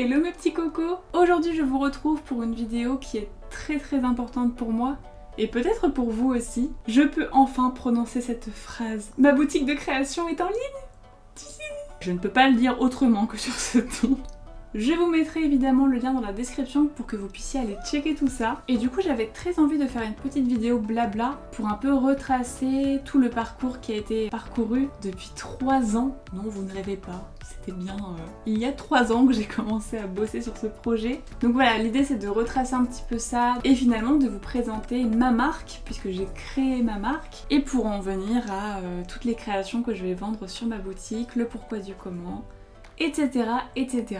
Hello mes petits cocos! Aujourd'hui je vous retrouve pour une vidéo qui est très importante pour moi et peut-être pour vous aussi. Je peux enfin prononcer cette phrase. Ma boutique de création est en ligne! Je ne peux pas le dire autrement que sur ce ton. Je vous mettrai évidemment le lien dans la description pour que vous puissiez aller checker tout ça. Et du coup j'avais très envie de faire une petite vidéo blabla pour un peu retracer tout le parcours qui a été parcouru depuis 3 ans. Non, vous ne rêvez pas, c'était bien il y a 3 ans que j'ai commencé à bosser sur ce projet. Donc voilà, l'idée c'est de retracer un petit peu ça et finalement de vous présenter ma marque puisque j'ai créé ma marque et pour en venir à toutes les créations que je vais vendre sur ma boutique, le pourquoi du comment, etc. etc.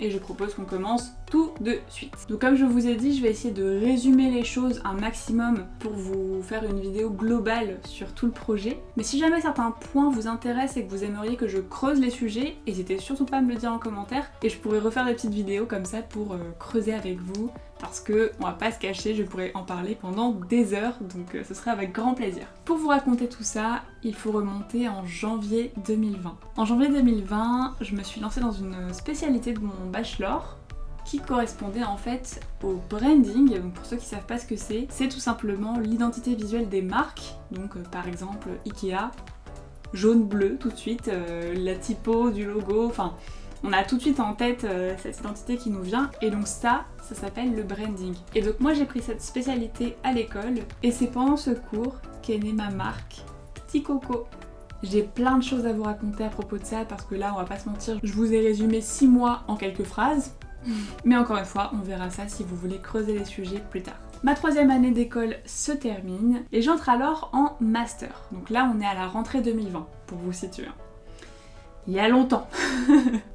Et je propose qu'on commence tout de suite. Donc comme je vous ai dit, je vais essayer de résumer les choses un maximum pour vous faire une vidéo globale sur tout le projet. Mais si jamais certains points vous intéressent et que vous aimeriez que je creuse les sujets, n'hésitez surtout pas à me le dire en commentaire et je pourrais refaire des petites vidéos comme ça pour creuser avec vous. Parce que, on va pas se cacher, je pourrais en parler pendant des heures, donc ce serait avec grand plaisir. Pour vous raconter tout ça, il faut remonter en janvier 2020. En janvier 2020, je me suis lancée dans une spécialité de mon bachelor qui correspondait en fait au branding. Donc pour ceux qui savent pas ce que c'est tout simplement l'identité visuelle des marques. Donc par exemple Ikea, jaune-bleu tout de suite, la typo du logo, enfin... On a tout de suite en tête cette identité qui nous vient et donc ça s'appelle le branding. Et donc moi j'ai pris cette spécialité à l'école et c'est pendant ce cours qu'est née ma marque Petit Coco. J'ai plein de choses à vous raconter à propos de ça parce que là on va pas se mentir, je vous ai résumé 6 mois en quelques phrases. Mais encore une fois, on verra ça si vous voulez creuser les sujets plus tard. Ma 3e année d'école se termine et j'entre alors en master. Donc là on est à la rentrée 2020 pour vous situer. Il y a longtemps.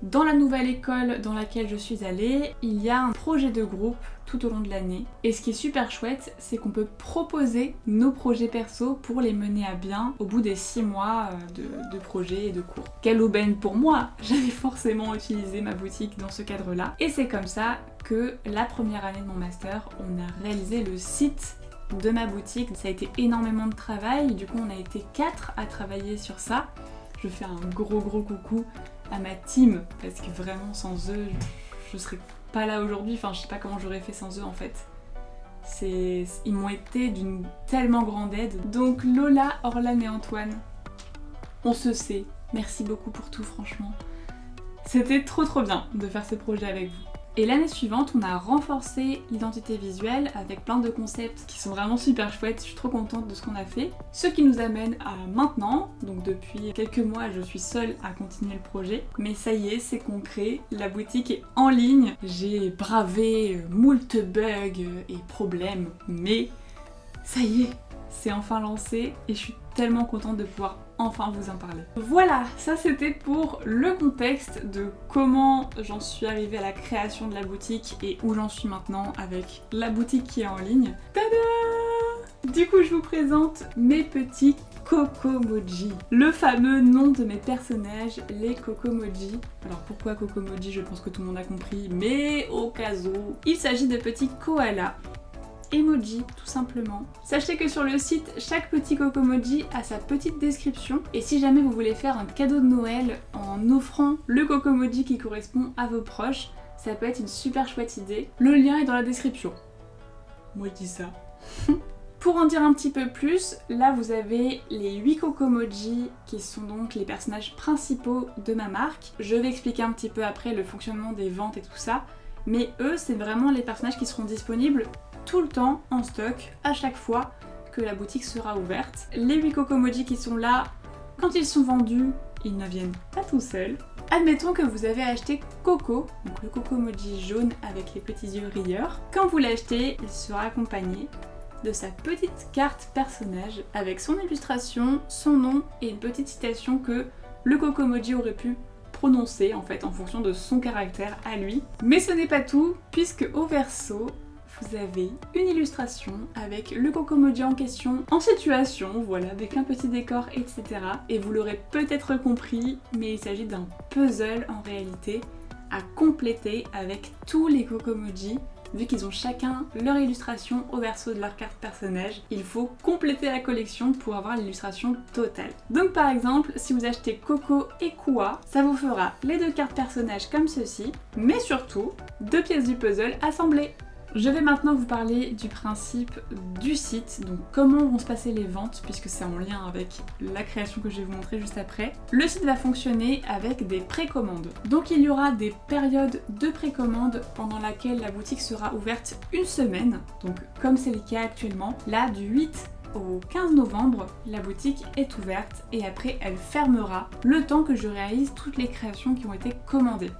Dans la nouvelle école dans laquelle je suis allée, il y a un projet de groupe tout au long de l'année. Et ce qui est super chouette, c'est qu'on peut proposer nos projets perso pour les mener à bien au bout des 6 mois de projets et de cours. Quelle aubaine pour moi! J'avais forcément utilisé ma boutique dans ce cadre-là. Et c'est comme ça que la première année de mon master, on a réalisé le site de ma boutique. Ça a été énormément de travail, du coup on a été 4 à travailler sur ça. Je fais un gros coucou à ma team parce que vraiment sans eux je serais pas là aujourd'hui, enfin je sais pas comment j'aurais fait sans eux en fait. Ils m'ont été d'une tellement grande aide. Donc Lola, Orlan et Antoine, on se sait, merci beaucoup pour tout franchement. C'était trop bien de faire ce projet avec vous. Et l'année suivante, on a renforcé l'identité visuelle avec plein de concepts qui sont vraiment super chouettes, je suis trop contente de ce qu'on a fait. Ce qui nous amène à maintenant, donc depuis quelques mois je suis seule à continuer le projet, mais ça y est, c'est concret, la boutique est en ligne. J'ai bravé moult bugs et problèmes, mais ça y est, c'est enfin lancé et je suis tellement contente de pouvoir enfin vous en parler. Voilà, ça c'était pour le contexte de comment j'en suis arrivée à la création de la boutique et où j'en suis maintenant avec la boutique qui est en ligne. Tada! Du coup je vous présente mes petits Cocomoji, le fameux nom de mes personnages, les Cocomoji. Alors pourquoi Cocomoji, je pense que tout le monde a compris, mais au cas où, il s'agit de petits koalas. Emoji tout simplement. Sachez que sur le site, chaque petit Cocomoji a sa petite description et si jamais vous voulez faire un cadeau de Noël en offrant le Cocomoji qui correspond à vos proches, ça peut être une super chouette idée. Le lien est dans la description. Moi je dis ça. Pour en dire un petit peu plus, là vous avez les 8 Cocomoji qui sont donc les personnages principaux de ma marque. Je vais expliquer un petit peu après le fonctionnement des ventes et tout ça, mais eux c'est vraiment les personnages qui seront disponibles tout le temps en stock à chaque fois que la boutique sera ouverte. Les 8 Cocomoji qui sont là, quand ils sont vendus, ils ne viennent pas tout seuls. Admettons que vous avez acheté Coco, donc le Cocomoji jaune avec les petits yeux rieurs. Quand vous l'achetez, il sera accompagné de sa petite carte personnage avec son illustration, son nom et une petite citation que le Cocomoji aurait pu prononcer en fait en fonction de son caractère à lui. Mais ce n'est pas tout, puisque au verso, vous avez une illustration avec le Cocomoji en question, en situation, voilà, avec un petit décor, etc. Et vous l'aurez peut-être compris, mais il s'agit d'un puzzle en réalité à compléter avec tous les Cocomoji vu qu'ils ont chacun leur illustration au verso de leur carte personnage. Il faut compléter la collection pour avoir l'illustration totale. Donc par exemple, si vous achetez Coco et Koua, ça vous fera les 2 cartes personnages comme ceci, mais surtout 2 pièces du puzzle assemblées. Je vais maintenant vous parler du principe du site, donc comment vont se passer les ventes, puisque c'est en lien avec la création que je vais vous montrer juste après. Le site va fonctionner avec des précommandes. Donc il y aura des périodes de précommande pendant laquelle la boutique sera ouverte une semaine, donc comme c'est le cas actuellement. Là, du 8 au 15 novembre, la boutique est ouverte et après elle fermera le temps que je réalise toutes les créations qui ont été commandées.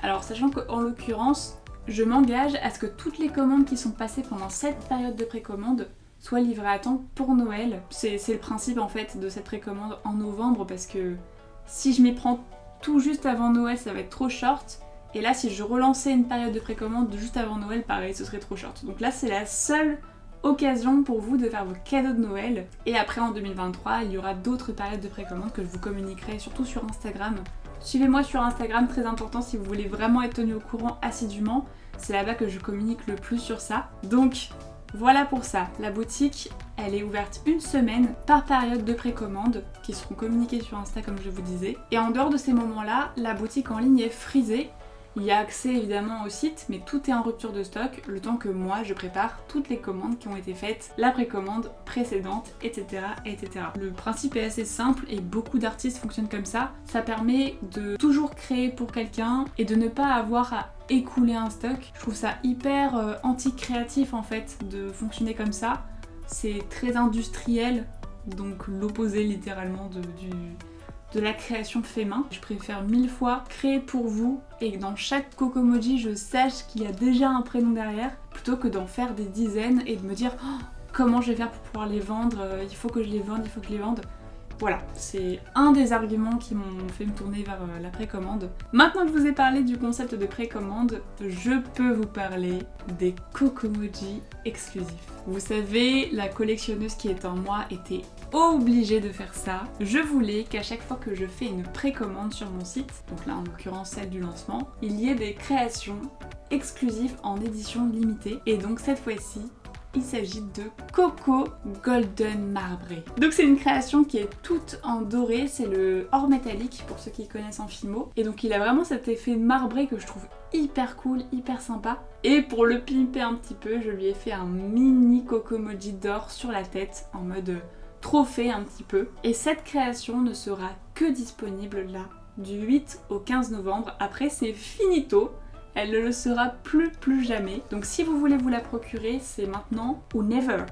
Alors sachant qu'en l'occurrence, je m'engage à ce que toutes les commandes qui sont passées pendant cette période de précommande soient livrées à temps pour Noël. C'est le principe en fait de cette précommande en novembre, parce que si je m'y prends tout juste avant Noël, ça va être trop short. Et là, si je relançais une période de précommande juste avant Noël, pareil, ce serait trop short. Donc là, c'est la seule occasion pour vous de faire vos cadeaux de Noël. Et après, en 2023, il y aura d'autres périodes de précommande que je vous communiquerai, surtout sur Instagram. Suivez-moi sur Instagram, très important si vous voulez vraiment être tenu au courant assidûment. C'est là-bas que je communique le plus sur ça. Donc voilà pour ça. La boutique, elle est ouverte une semaine par période de précommande qui seront communiquées sur Insta comme je vous disais. Et en dehors de ces moments-là, la boutique en ligne est frisée. Il y a accès évidemment au site, mais tout est en rupture de stock, le temps que moi je prépare toutes les commandes qui ont été faites, la précommande précédente, etc. etc. Le principe est assez simple et beaucoup d'artistes fonctionnent comme ça. Ça permet de toujours créer pour quelqu'un et de ne pas avoir à écouler un stock. Je trouve ça hyper anti-créatif en fait de fonctionner comme ça. C'est très industriel, donc l'opposé littéralement de la création fait main. Je préfère 1000 fois créer pour vous et que dans chaque Cocomoji je sache qu'il y a déjà un prénom derrière, plutôt que d'en faire des dizaines et de me dire oh, comment je vais faire pour pouvoir les vendre, il faut que je les vende, il faut que je les vende. Voilà, c'est un des arguments qui m'ont fait me tourner vers la précommande. Maintenant que je vous ai parlé du concept de précommande, je peux vous parler des Cocomoji exclusifs. Vous savez, la collectionneuse qui est en moi était obligée de faire ça. Je voulais qu'à chaque fois que je fais une précommande sur mon site, donc là en l'occurrence celle du lancement, il y ait des créations exclusives en édition limitée. Et donc cette fois-ci, il s'agit de Coco Golden Marbré. Donc c'est une création qui est toute en doré, c'est le or métallique pour ceux qui connaissent en Fimo. Et donc il a vraiment cet effet marbré que je trouve hyper cool, hyper sympa. Et pour le pimper un petit peu, je lui ai fait un mini Cocomoji d'or sur la tête en mode trophée un petit peu. Et cette création ne sera que disponible là du 8 au 15 novembre. Après c'est finito. Elle ne le sera plus jamais. Donc si vous voulez vous la procurer, c'est maintenant ou never.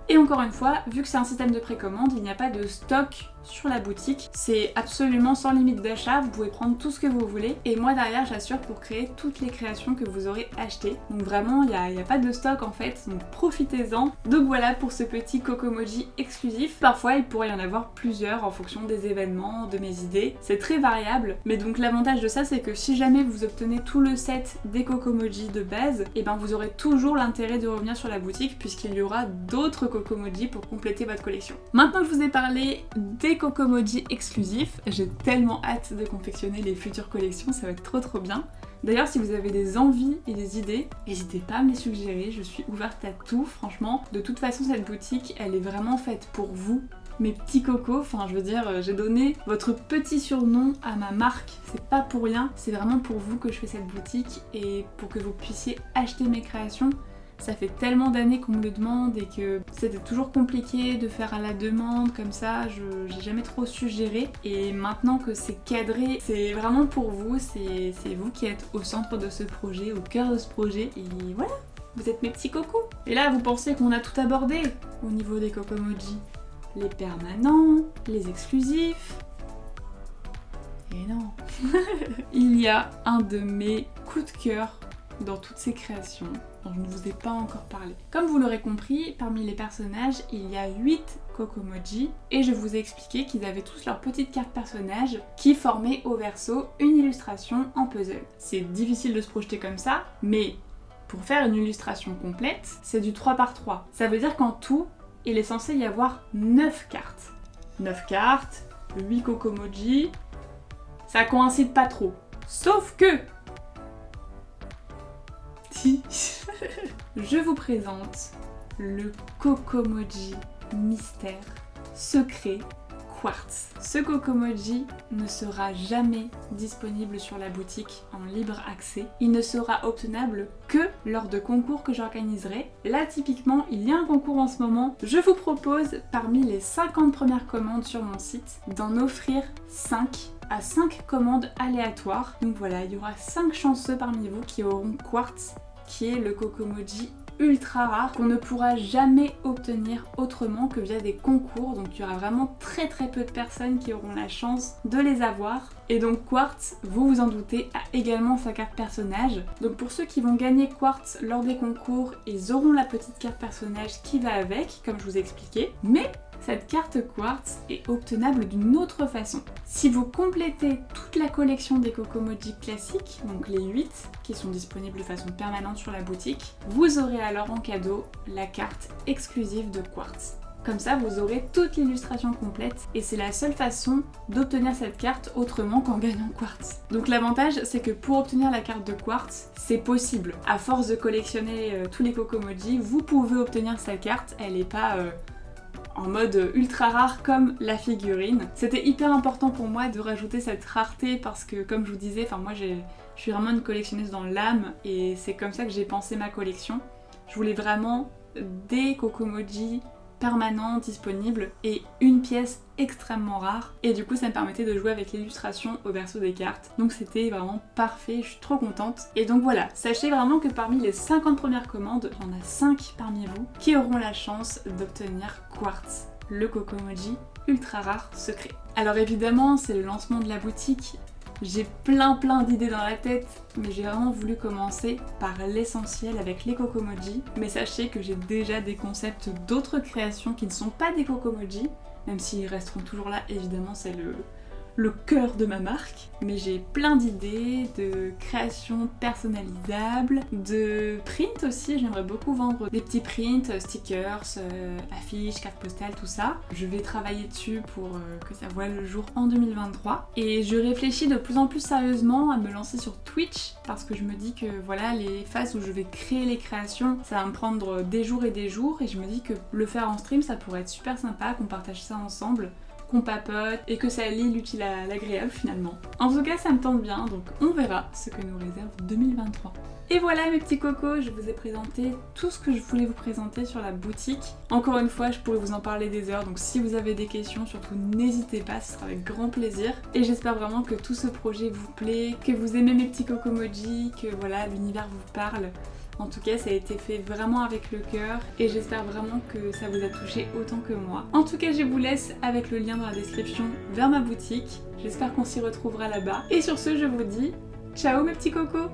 Et encore une fois, vu que c'est un système de précommande, il n'y a pas de stock sur la boutique. C'est absolument sans limite d'achat, vous pouvez prendre tout ce que vous voulez. Et moi derrière, j'assure pour créer toutes les créations que vous aurez achetées. Donc vraiment, il n'y a pas de stock en fait, donc profitez-en. Donc voilà pour ce petit Cocomoji exclusif. Parfois, il pourrait y en avoir plusieurs en fonction des événements, de mes idées. C'est très variable. Mais donc l'avantage de ça, c'est que si jamais vous obtenez tout le set des Cocomoji de base, et ben vous aurez toujours l'intérêt de revenir sur la boutique puisqu'il y aura d'autres Cocomoji pour compléter votre collection. Maintenant que je vous ai parlé des Cocomoji exclusifs, j'ai tellement hâte de confectionner les futures collections, ça va être trop bien. D'ailleurs, si vous avez des envies et des idées, n'hésitez pas à me les suggérer, je suis ouverte à tout, franchement. De toute façon, cette boutique, elle est vraiment faite pour vous, mes petits cocos. Enfin, je veux dire, j'ai donné votre petit surnom à ma marque, c'est pas pour rien, c'est vraiment pour vous que je fais cette boutique et pour que vous puissiez acheter mes créations. Ça fait tellement d'années qu'on me le demande et que c'était toujours compliqué de faire à la demande comme ça, j'ai jamais trop su gérer. Et maintenant que c'est cadré, c'est vraiment pour vous, c'est vous qui êtes au centre de ce projet, au cœur de ce projet. Et voilà, vous êtes mes petits cocos. Et là, vous pensez qu'on a tout abordé au niveau des Cocomoji. Les permanents, les exclusifs. Et non. Il y a un de mes coups de cœur dans toutes ces créations dont je ne vous ai pas encore parlé. Comme vous l'aurez compris, parmi les personnages, il y a 8 Cocomoji et je vous ai expliqué qu'ils avaient tous leur petite carte personnage qui formait au verso une illustration en puzzle. C'est difficile de se projeter comme ça, mais pour faire une illustration complète, c'est du 3x3. Ça veut dire qu'en tout, il est censé y avoir 9 cartes. 9 cartes, 8 Cocomoji, ça coïncide pas trop. Sauf que... je vous présente le Cocomoji Mystère Secret Quartz. Ce Cocomoji ne sera jamais disponible sur la boutique en libre accès. Il ne sera obtenable que lors de concours que j'organiserai. Là typiquement, il y a un concours en ce moment. Je vous propose parmi les 50 premières commandes sur mon site d'en offrir 5 à 5 commandes aléatoires. Donc voilà, il y aura 5 chanceux parmi vous qui auront Quartz, qui est le Cocomoji ultra rare qu'on ne pourra jamais obtenir autrement que via des concours. Donc il y aura vraiment très peu de personnes qui auront la chance de les avoir. Et donc Quartz, vous vous en doutez, a également sa carte personnage. Donc pour ceux qui vont gagner Quartz lors des concours, ils auront la petite carte personnage qui va avec, comme je vous ai expliqué. Mais cette carte Quartz est obtenable d'une autre façon. Si vous complétez toute la collection des Cocomoji classiques, donc les 8 qui sont disponibles de façon permanente sur la boutique, vous aurez alors en cadeau la carte exclusive de Quartz. Comme ça, vous aurez toute l'illustration complète et c'est la seule façon d'obtenir cette carte autrement qu'en gagnant Quartz. Donc l'avantage, c'est que pour obtenir la carte de Quartz, c'est possible. À force de collectionner tous les Cocomoji, vous pouvez obtenir cette carte, elle n'est pas en mode ultra rare comme la figurine. C'était hyper important pour moi de rajouter cette rareté parce que comme je vous disais, moi je suis vraiment une collectionneuse dans l'âme et c'est comme ça que j'ai pensé ma collection. Je voulais vraiment des Cocomoji permanents, disponibles et une pièce extrêmement rare et du coup ça me permettait de jouer avec l'illustration au verso des cartes, donc c'était vraiment parfait, je suis trop contente. Et donc voilà, sachez vraiment que parmi les 50 premières commandes, il y en a 5 parmi vous qui auront la chance d'obtenir Quartz, le Cocomoji ultra rare secret. Alors évidemment c'est le lancement de la boutique, j'ai plein d'idées dans la tête, mais j'ai vraiment voulu commencer par l'essentiel avec les Cocomoji. Mais sachez que j'ai déjà des concepts d'autres créations qui ne sont pas des Cocomoji, même s'ils resteront toujours là, évidemment c'est le cœur de ma marque. Mais j'ai plein d'idées de créations personnalisables, de prints aussi, j'aimerais beaucoup vendre des petits prints, stickers, affiches, cartes postales, tout ça. Je vais travailler dessus pour que ça voie le jour en 2023. Et je réfléchis de plus en plus sérieusement à me lancer sur Twitch parce que je me dis que voilà, les phases où je vais créer les créations, ça va me prendre des jours et je me dis que le faire en stream ça pourrait être super sympa, qu'on partage ça ensemble, qu'on papote et que ça lie l'utile à l'agréable finalement. En tout cas ça me tente bien, donc on verra ce que nous réserve 2023. Et voilà mes petits cocos, je vous ai présenté tout ce que je voulais vous présenter sur la boutique. Encore une fois, je pourrais vous en parler des heures, donc si vous avez des questions, surtout n'hésitez pas, ce sera avec grand plaisir. Et j'espère vraiment que tout ce projet vous plaît, que vous aimez mes petits Cocomoji, que voilà, l'univers vous parle. En tout cas, ça a été fait vraiment avec le cœur et j'espère vraiment que ça vous a touché autant que moi. En tout cas, je vous laisse avec le lien dans la description vers ma boutique. J'espère qu'on s'y retrouvera là-bas. Et sur ce, je vous dis ciao mes petits cocos!